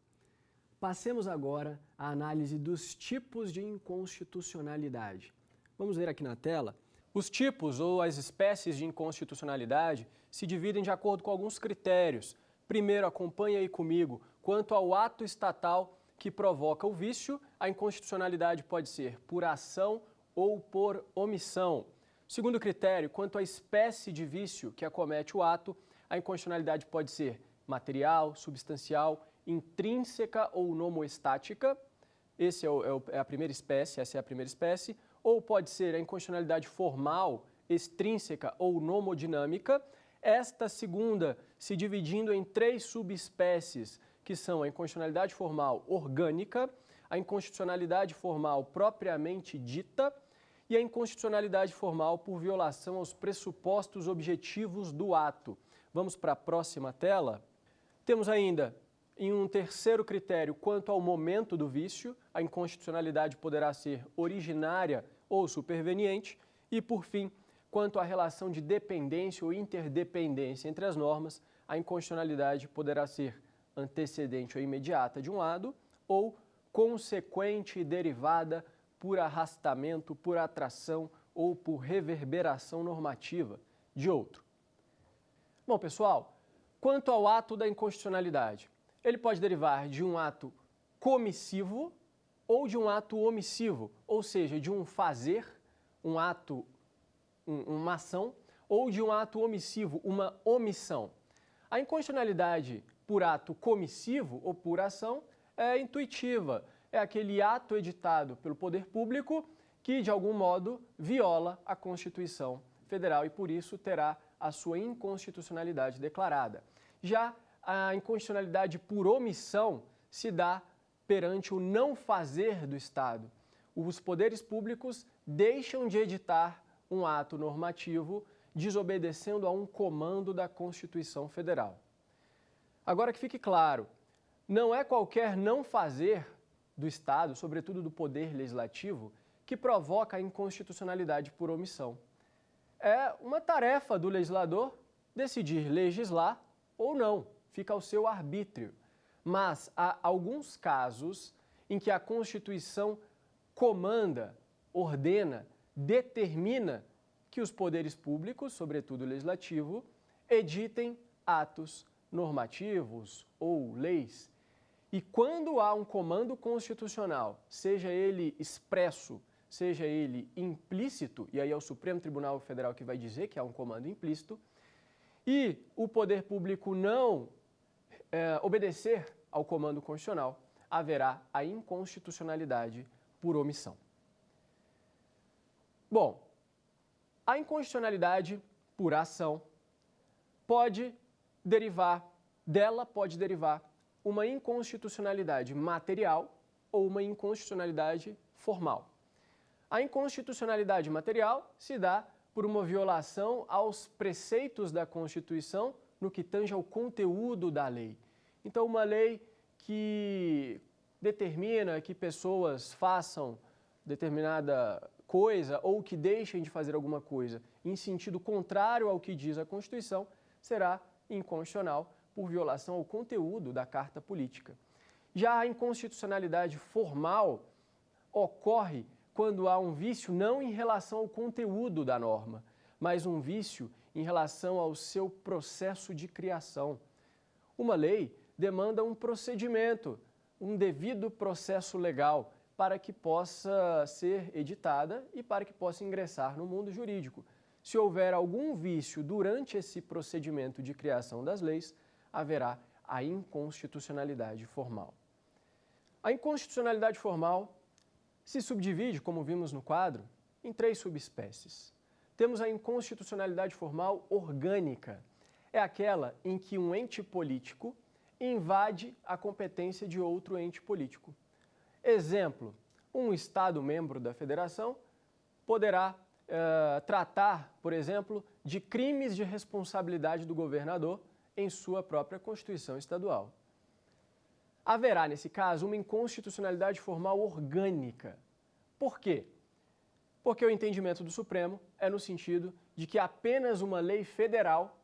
[SPEAKER 2] Passemos agora à análise dos tipos de inconstitucionalidade. Vamos ver aqui na tela. Os tipos ou as espécies de inconstitucionalidade se dividem de acordo com alguns critérios. Primeiro, acompanhe aí comigo, quanto ao ato estatal que provoca o vício, a inconstitucionalidade pode ser por ação ou por omissão. Segundo critério, quanto à espécie de vício que acomete o ato, a inconstitucionalidade pode ser material, substancial, intrínseca ou nomoestática. Essa é a primeira espécie, ou pode ser a inconstitucionalidade formal, extrínseca ou nomodinâmica. Esta segunda se dividindo em três subespécies, que são a inconstitucionalidade formal orgânica, a inconstitucionalidade formal propriamente dita e a inconstitucionalidade formal por violação aos pressupostos objetivos do ato. Vamos para a próxima tela. Temos ainda, em um terceiro critério, quanto ao momento do vício, a inconstitucionalidade poderá ser originária ou superveniente. E, por fim, quanto à relação de dependência ou interdependência entre as normas, a inconstitucionalidade poderá ser antecedente ou imediata de um lado ou consequente e derivada por arrastamento, por atração ou por reverberação normativa de outro. Bom, pessoal, quanto ao ato da inconstitucionalidade, ele pode derivar de um ato comissivo ou de um ato omissivo, ou seja, de um fazer, um ato, uma ação, ou de um ato omissivo, uma omissão. A inconstitucionalidade por ato comissivo ou por ação é intuitiva, é aquele ato editado pelo poder público que, de algum modo, viola a Constituição Federal e, por isso, terá a sua inconstitucionalidade declarada. Já a inconstitucionalidade por omissão se dá perante o não fazer do Estado. Os poderes públicos deixam de editar um ato normativo desobedecendo a um comando da Constituição Federal. Agora que fique claro, não é qualquer não fazer do Estado, sobretudo do Poder Legislativo, que provoca a inconstitucionalidade por omissão. É uma tarefa do legislador decidir legislar ou não, fica ao seu arbítrio. Mas há alguns casos em que a Constituição comanda, ordena, determina que os poderes públicos, sobretudo o legislativo, editem atos normativos ou leis. E quando há um comando constitucional, seja ele expresso, seja ele implícito, e aí é o Supremo Tribunal Federal que vai dizer que há um comando implícito, e o poder público não obedecer ao comando constitucional, haverá a inconstitucionalidade por omissão. Bom, a inconstitucionalidade por ação pode derivar uma inconstitucionalidade material ou uma inconstitucionalidade formal. A inconstitucionalidade material se dá por uma violação aos preceitos da Constituição no que tange ao conteúdo da lei. Então, uma lei que determina que pessoas façam determinada coisa ou que deixem de fazer alguma coisa em sentido contrário ao que diz a Constituição, será inconstitucional por violação ao conteúdo da Carta Política. Já a inconstitucionalidade formal ocorre quando há um vício não em relação ao conteúdo da norma, mas um vício em relação ao seu processo de criação. Uma lei demanda um procedimento, um devido processo legal para que possa ser editada e para que possa ingressar no mundo jurídico. Se houver algum vício durante esse procedimento de criação das leis, haverá a inconstitucionalidade formal. A inconstitucionalidade formal se subdivide, como vimos no quadro, em 3 subespécies. Temos a inconstitucionalidade formal orgânica. É aquela em que um ente político invade a competência de outro ente político. Exemplo, um Estado membro da Federação poderá tratar, por exemplo, de crimes de responsabilidade do governador em sua própria Constituição Estadual. Haverá, nesse caso, uma inconstitucionalidade formal orgânica. Por quê? Porque o entendimento do Supremo é no sentido de que apenas uma lei federal,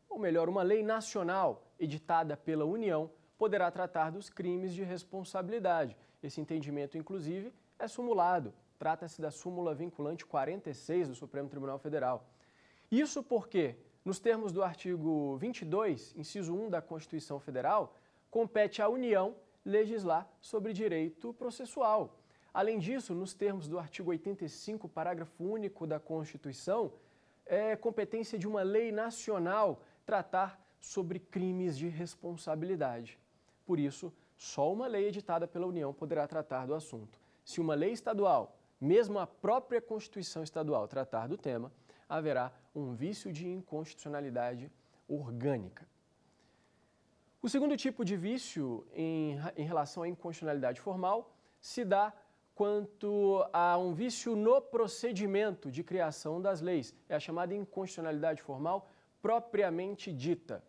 [SPEAKER 2] ou melhor, uma lei nacional editada pela União, poderá tratar dos crimes de responsabilidade. Esse entendimento, inclusive, é sumulado. Trata-se da súmula vinculante 46 do Supremo Tribunal Federal. Isso porque, nos termos do artigo 22, inciso 1 da Constituição Federal, compete à União legislar sobre direito processual. Além disso, nos termos do artigo 85, parágrafo único da Constituição, é competência de uma lei nacional tratar sobre crimes de responsabilidade. Por isso, só uma lei editada pela União poderá tratar do assunto. Se uma lei estadual, mesmo a própria Constituição Estadual, tratar do tema, haverá um vício de inconstitucionalidade orgânica. O segundo tipo de vício em relação à inconstitucionalidade formal se dá quanto a um vício no procedimento de criação das leis. É a chamada inconstitucionalidade formal propriamente dita.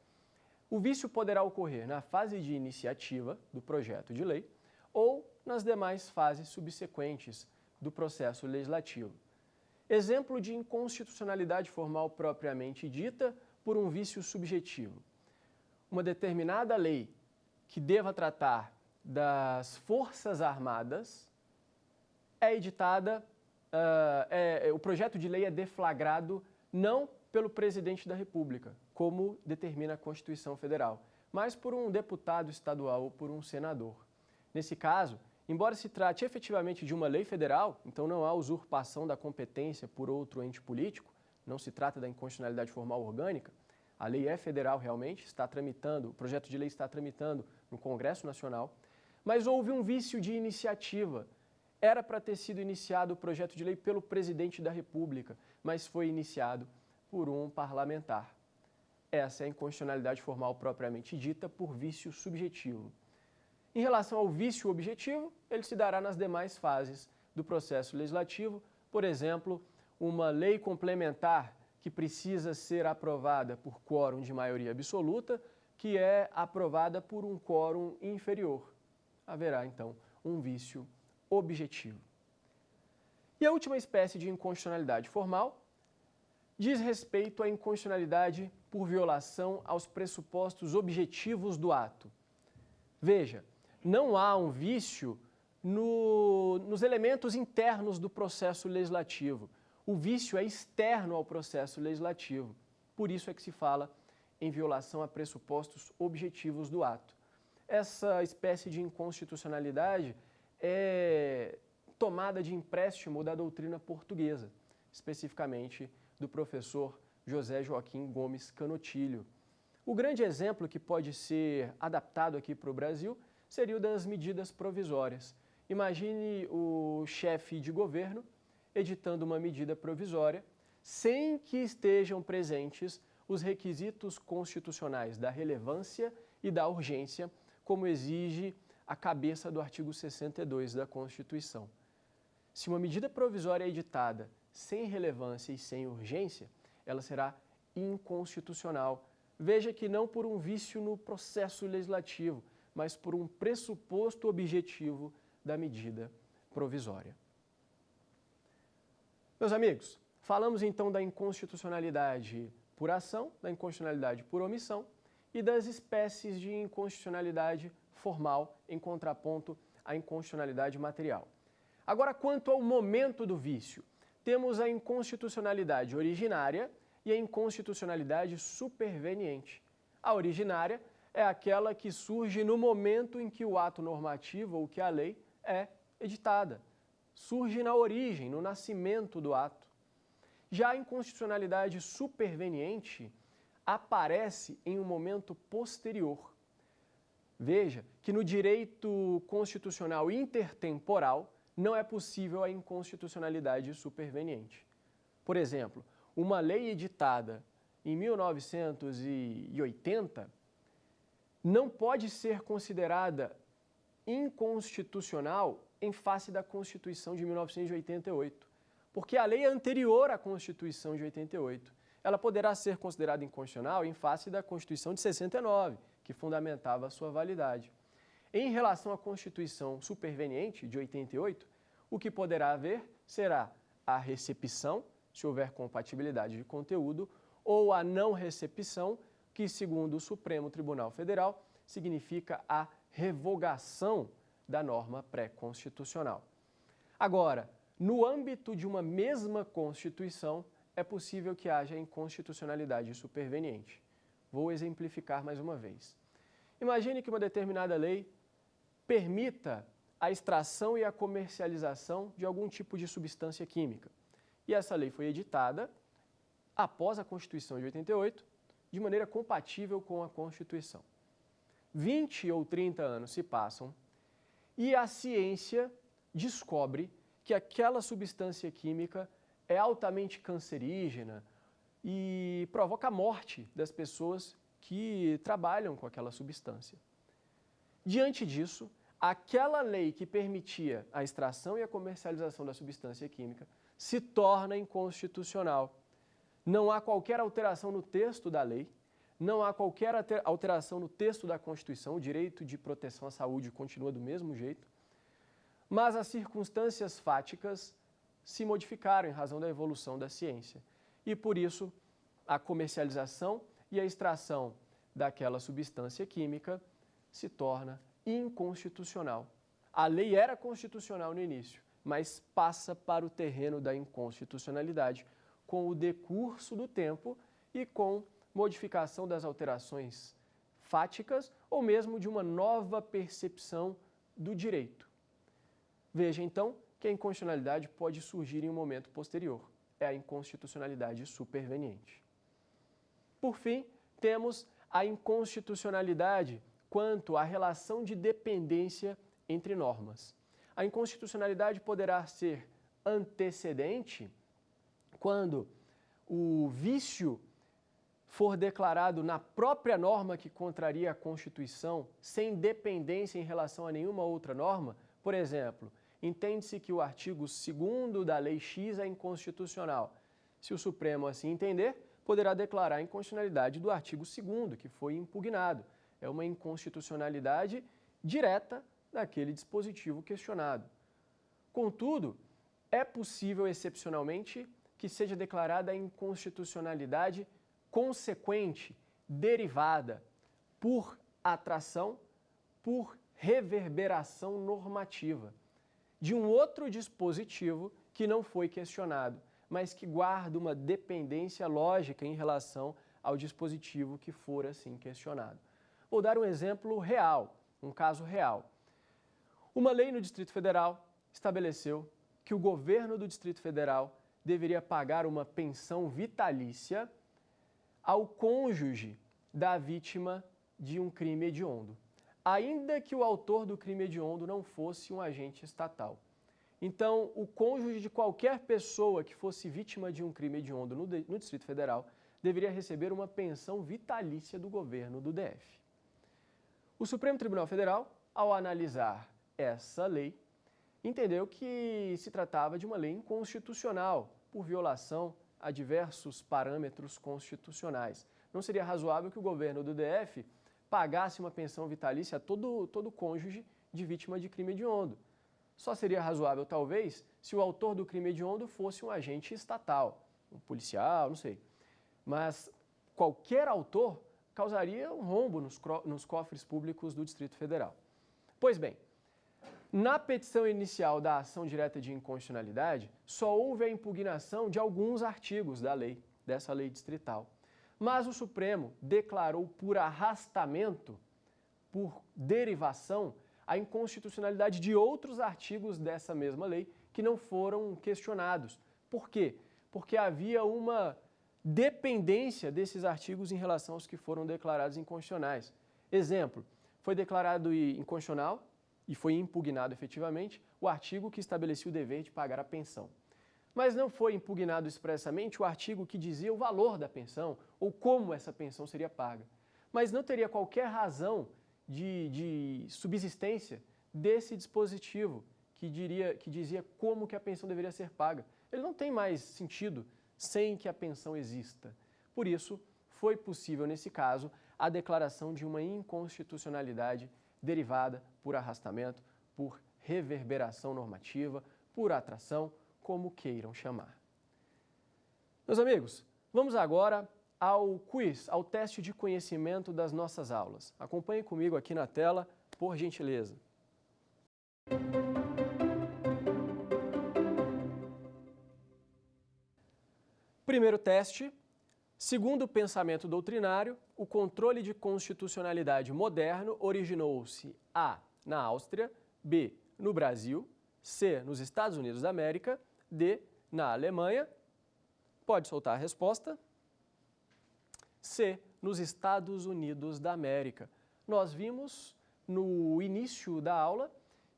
[SPEAKER 2] O vício poderá ocorrer na fase de iniciativa do projeto de lei ou nas demais fases subsequentes do processo legislativo. Exemplo de inconstitucionalidade formal propriamente dita por um vício subjetivo. Uma determinada lei que deva tratar das Forças Armadas é editada, o projeto de lei é deflagrado não pelo presidente da República, como determina a Constituição Federal, mas por um deputado estadual ou por um senador. Nesse caso, embora se trate efetivamente de uma lei federal, então não há usurpação da competência por outro ente político, não se trata da inconstitucionalidade formal orgânica, a lei é federal realmente, está tramitando, o projeto de lei está tramitando no Congresso Nacional, mas houve um vício de iniciativa. Era para ter sido iniciado o projeto de lei pelo presidente da República, mas foi iniciado por um parlamentar. Essa é a inconstitucionalidade formal propriamente dita por vício subjetivo. Em relação ao vício objetivo, ele se dará nas demais fases do processo legislativo, por exemplo, uma lei complementar que precisa ser aprovada por quórum de maioria absoluta, que é aprovada por um quórum inferior. Haverá, então, um vício objetivo. E a última espécie de inconstitucionalidade formal diz respeito à inconstitucionalidade por violação aos pressupostos objetivos do ato. Veja, não há um vício nos elementos internos do processo legislativo. O vício é externo ao processo legislativo. Por isso é que se fala em violação a pressupostos objetivos do ato. Essa espécie de inconstitucionalidade é tomada de empréstimo da doutrina portuguesa, especificamente do professor José Joaquim Gomes Canotilho. O grande exemplo que pode ser adaptado aqui para o Brasil seria o das medidas provisórias. Imagine o chefe de governo editando uma medida provisória sem que estejam presentes os requisitos constitucionais da relevância e da urgência, como exige a cabeça do artigo 62 da Constituição. Se uma medida provisória é editada sem relevância e sem urgência, ela será inconstitucional. Veja que não por um vício no processo legislativo, mas por um pressuposto objetivo da medida provisória. Meus amigos, falamos então da inconstitucionalidade por ação, da inconstitucionalidade por omissão e das espécies de inconstitucionalidade formal em contraponto à inconstitucionalidade material. Agora, quanto ao momento do vício, temos a inconstitucionalidade originária e a inconstitucionalidade superveniente. A originária é aquela que surge no momento em que o ato normativo ou que a lei é editada. Surge na origem, no nascimento do ato. Já a inconstitucionalidade superveniente aparece em um momento posterior. Veja que no direito constitucional intertemporal não é possível a inconstitucionalidade superveniente. Por exemplo, uma lei editada em 1980 não pode ser considerada inconstitucional em face da Constituição de 1988, porque a lei é anterior à Constituição de 88. Ela poderá ser considerada inconstitucional em face da Constituição de 69, que fundamentava a sua validade. Em relação à Constituição superveniente de 88, o que poderá haver será a recepção, se houver compatibilidade de conteúdo, ou a não recepção, que, segundo o Supremo Tribunal Federal, significa a revogação da norma pré-constitucional. Agora, no âmbito de uma mesma Constituição, é possível que haja inconstitucionalidade superveniente. Vou exemplificar mais uma vez. Imagine que uma determinada lei permita a extração e a comercialização de algum tipo de substância química. E essa lei foi editada após a Constituição de 88, de maneira compatível com a Constituição. 20 ou 30 anos se passam e a ciência descobre que aquela substância química é altamente cancerígena e provoca a morte das pessoas que trabalham com aquela substância. Diante disso, aquela lei que permitia a extração e a comercialização da substância química se torna inconstitucional. Não há qualquer alteração no texto da lei, não há qualquer alteração no texto da Constituição, o direito de proteção à saúde continua do mesmo jeito, mas as circunstâncias fáticas se modificaram em razão da evolução da ciência. E por isso, a comercialização e a extração daquela substância química se torna inconstitucional. A lei era constitucional no início, mas passa para o terreno da inconstitucionalidade com o decurso do tempo e com modificação das alterações fáticas ou mesmo de uma nova percepção do direito. Veja, então, que a inconstitucionalidade pode surgir em um momento posterior. É a inconstitucionalidade superveniente. Por fim, temos a inconstitucionalidade quanto à relação de dependência entre normas. A inconstitucionalidade poderá ser antecedente quando o vício for declarado na própria norma que contraria a Constituição, sem dependência em relação a nenhuma outra norma. Por exemplo, entende-se que o artigo 2º da Lei X é inconstitucional. Se o Supremo assim entender, poderá declarar a inconstitucionalidade do artigo 2º, que foi impugnado. É uma inconstitucionalidade direta daquele dispositivo questionado. Contudo, é possível, excepcionalmente, que seja declarada a inconstitucionalidade consequente, derivada, por atração, por reverberação normativa, de um outro dispositivo que não foi questionado, mas que guarda uma dependência lógica em relação ao dispositivo que for assim questionado. Vou dar um exemplo real, um caso real. Uma lei no Distrito Federal estabeleceu que o governo do Distrito Federal deveria pagar uma pensão vitalícia ao cônjuge da vítima de um crime hediondo, ainda que o autor do crime hediondo não fosse um agente estatal. Então, o cônjuge de qualquer pessoa que fosse vítima de um crime hediondo no Distrito Federal deveria receber uma pensão vitalícia do governo do DF. O Supremo Tribunal Federal, ao analisar essa lei, entendeu que se tratava de uma lei inconstitucional por violação a diversos parâmetros constitucionais. Não seria razoável que o governo do DF pagasse uma pensão vitalícia a todo cônjuge de vítima de crime hediondo. Só seria razoável, talvez, se o autor do crime hediondo fosse um agente estatal, um policial, não sei. Mas qualquer autor causaria um rombo nos cofres públicos do Distrito Federal. Pois bem, na petição inicial da ação direta de inconstitucionalidade, só houve a impugnação de alguns artigos da lei, dessa lei distrital. Mas o Supremo declarou por arrastamento, por derivação, a inconstitucionalidade de outros artigos dessa mesma lei que não foram questionados. Por quê? Porque havia uma dependência desses artigos em relação aos que foram declarados inconstitucionais. Exemplo, foi declarado inconstitucional e foi impugnado efetivamente o artigo que estabelecia o dever de pagar a pensão. Mas não foi impugnado expressamente o artigo que dizia o valor da pensão ou como essa pensão seria paga. Mas não teria qualquer razão de subsistência desse dispositivo que dizia como que a pensão deveria ser paga. Ele não tem mais sentido sem que a pensão exista. Por isso, foi possível, nesse caso, a declaração de uma inconstitucionalidade derivada por arrastamento, por reverberação normativa, por atração, como queiram chamar. Meus amigos, vamos agora ao quiz, ao teste de conhecimento das nossas aulas. Acompanhe comigo aqui na tela, por gentileza. Primeiro teste. Segundo o pensamento doutrinário, o controle de constitucionalidade moderno originou-se A. na Áustria, B. no Brasil, C. nos Estados Unidos da América, D. na Alemanha. Pode soltar a resposta. C. nos Estados Unidos da América. Nós vimos no início da aula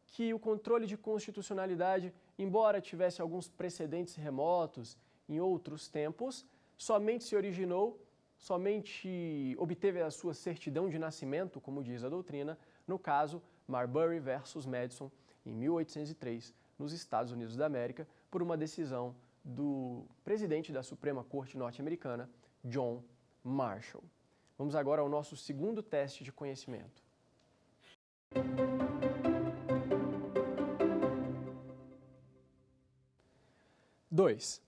[SPEAKER 2] que o controle de constitucionalidade, embora tivesse alguns precedentes remotos em outros tempos, somente obteve a sua certidão de nascimento, como diz a doutrina, no caso Marbury versus Madison, em 1803, nos Estados Unidos da América, por uma decisão do presidente da Suprema Corte norte-americana, John Marshall. Vamos agora ao nosso segundo teste de conhecimento. Dois.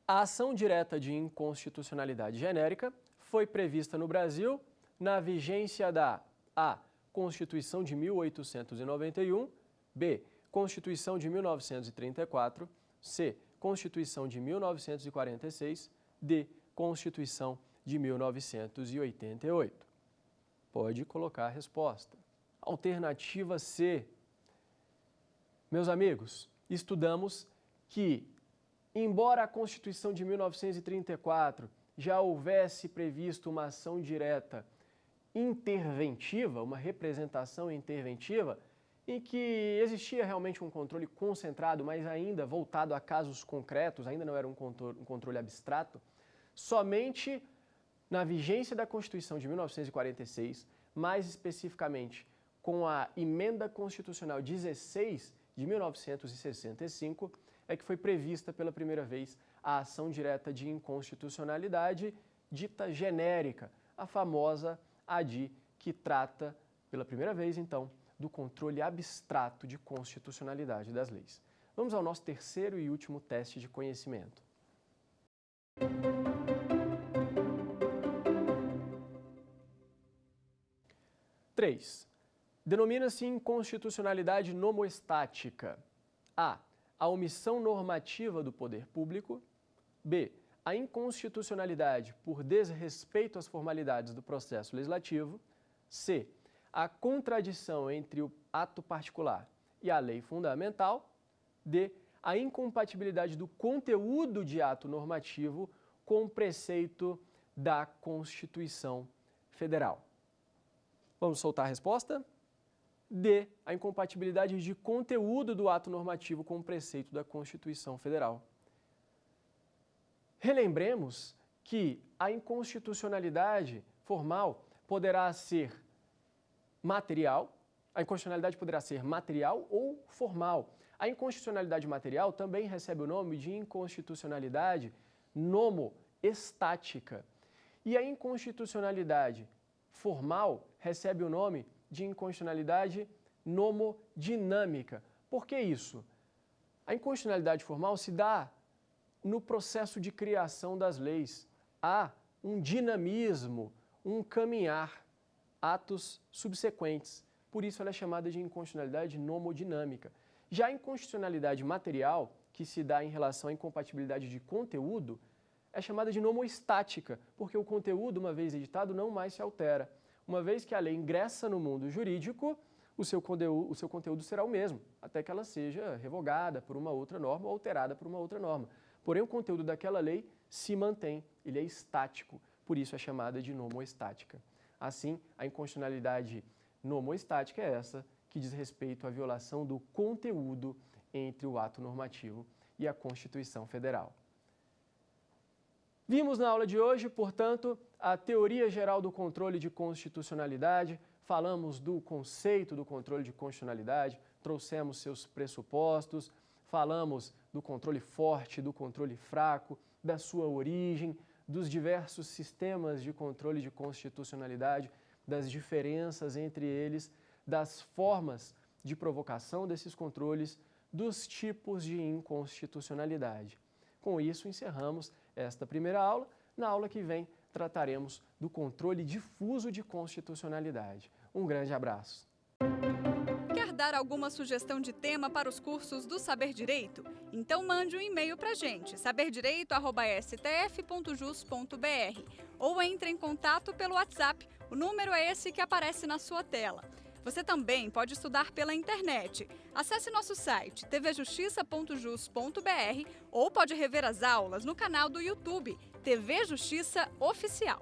[SPEAKER 2] A ação direta de inconstitucionalidade genérica foi prevista no Brasil na vigência da A. Constituição de 1891, B. Constituição de 1934, C. Constituição de 1946, D. Constituição de 1988. Pode colocar a resposta. Alternativa C. Meus amigos, estudamos que, embora a Constituição de 1934 já houvesse previsto uma ação direta interventiva, uma representação interventiva, em que existia realmente um controle concentrado, mas ainda voltado a casos concretos, ainda não era um controle abstrato, somente na vigência da Constituição de 1946, mais especificamente com a Emenda Constitucional 16 de 1965, é que foi prevista pela primeira vez a ação direta de inconstitucionalidade dita genérica, a famosa ADI, que trata, pela primeira vez, então, do controle abstrato de constitucionalidade das leis. Vamos ao nosso terceiro e último teste de conhecimento. 3. Denomina-se inconstitucionalidade nomoestática. A. A omissão normativa do poder público. B. A inconstitucionalidade por desrespeito às formalidades do processo legislativo. C. A contradição entre o ato particular e a lei fundamental. D. A incompatibilidade do conteúdo de ato normativo com o preceito da Constituição Federal. Vamos soltar a resposta? D. A incompatibilidade de conteúdo do ato normativo com o preceito da Constituição Federal. Relembremos que a inconstitucionalidade formal poderá ser material, a inconstitucionalidade poderá ser material ou formal. A inconstitucionalidade material também recebe o nome de inconstitucionalidade nomoestática. E a inconstitucionalidade formal recebe o nome de inconstitucionalidade nomodinâmica. Por que isso? A inconstitucionalidade formal se dá no processo de criação das leis. Há um dinamismo, um caminhar, atos subsequentes. Por isso ela é chamada de inconstitucionalidade nomodinâmica. Já a inconstitucionalidade material, que se dá em relação à incompatibilidade de conteúdo, é chamada de nomoestática, porque o conteúdo, uma vez editado, não mais se altera. Uma vez que a lei ingressa no mundo jurídico, o seu conteúdo será o mesmo, até que ela seja revogada por uma outra norma ou alterada por uma outra norma. Porém, o conteúdo daquela lei se mantém, ele é estático, por isso é chamada de nomoestática. Assim, a inconstitucionalidade nomoestática é essa que diz respeito à violação do conteúdo entre o ato normativo e a Constituição Federal. Vimos na aula de hoje, portanto, a teoria geral do controle de constitucionalidade, falamos do conceito do controle de constitucionalidade, trouxemos seus pressupostos, falamos do controle forte, do controle fraco, da sua origem, dos diversos sistemas de controle de constitucionalidade, das diferenças entre eles, das formas de provocação desses controles, dos tipos de inconstitucionalidade. Com isso, encerramos esta primeira aula. Na aula que vem, trataremos do controle difuso de constitucionalidade. Um grande abraço.
[SPEAKER 1] Quer dar alguma sugestão de tema para os cursos do Saber Direito? Então mande um e-mail para a gente, saberdireito@stf.jus.br, ou entre em contato pelo WhatsApp. O número é esse que aparece na sua tela. Você também pode estudar pela internet. Acesse nosso site tvjustiça.jus.br ou pode rever as aulas no canal do YouTube TV Justiça Oficial.